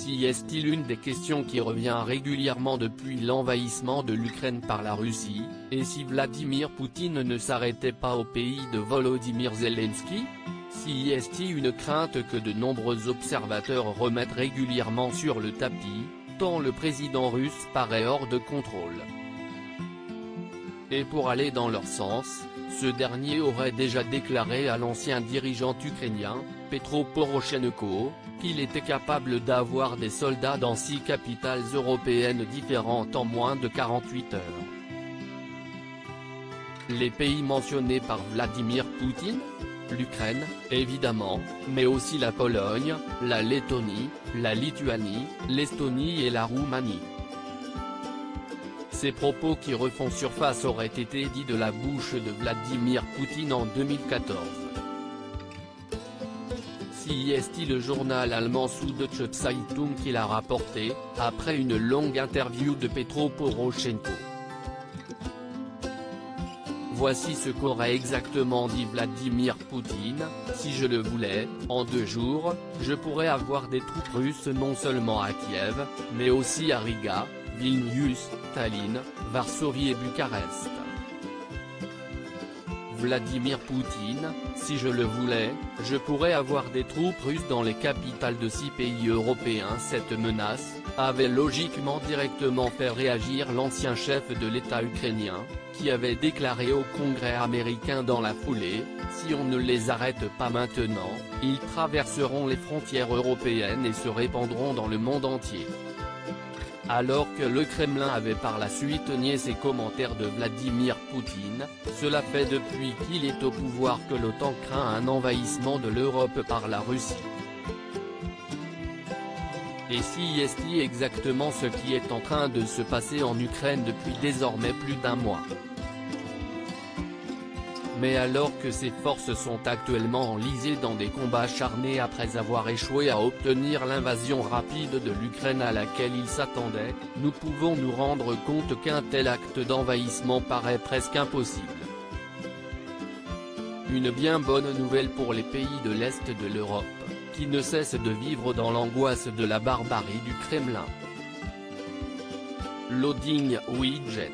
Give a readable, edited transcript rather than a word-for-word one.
Si est-il une des questions qui revient régulièrement depuis l'envahissement de l'Ukraine par la Russie, et si Vladimir Poutine ne s'arrêtait pas au pays de Volodymyr Zelensky? Si est-il une crainte que de nombreux observateurs remettent régulièrement sur le tapis, tant le président russe paraît hors de contrôle. Et pour aller dans leur sens, ce dernier aurait déjà déclaré à l'ancien dirigeant ukrainien, Petro Poroshenko, qu'il était capable d'avoir des soldats dans 6 capitales européennes différentes en moins de 48 heures. Les pays mentionnés par Vladimir Poutine? L'Ukraine, évidemment, mais aussi la Pologne, la Lettonie, la Lituanie, l'Estonie et la Roumanie. Ces propos qui refont surface auraient été dits de la bouche de Vladimir Poutine en 2014. Si est-il le journal allemand Süddeutsche Zeitung qui l'a rapporté, après une longue interview de Petro Poroshenko. Voici ce qu'aurait exactement dit Vladimir Poutine: si je le voulais, en 2 jours, je pourrais avoir des troupes russes non seulement à Kiev, mais aussi à Riga, Vilnius, Tallinn, Varsovie et Bucarest. Vladimir Poutine: si je le voulais, je pourrais avoir des troupes russes dans les capitales de 6 pays européens. Cette menace avait logiquement directement fait réagir l'ancien chef de l'État ukrainien, qui avait déclaré au Congrès américain dans la foulée: si on ne les arrête pas maintenant, ils traverseront les frontières européennes et se répandront dans le monde entier. Alors que le Kremlin avait par la suite nié ces commentaires de Vladimir Poutine, cela fait depuis qu'il est au pouvoir que l'OTAN craint un envahissement de l'Europe par la Russie. Et si est-il exactement ce qui est en train de se passer en Ukraine depuis désormais plus d'1 mois? Mais alors que ces forces sont actuellement enlisées dans des combats acharnés après avoir échoué à obtenir l'invasion rapide de l'Ukraine à laquelle ils s'attendaient, nous pouvons nous rendre compte qu'un tel acte d'envahissement paraît presque impossible. Une bien bonne nouvelle pour les pays de l'Est de l'Europe, qui ne cessent de vivre dans l'angoisse de la barbarie du Kremlin. Loading widget.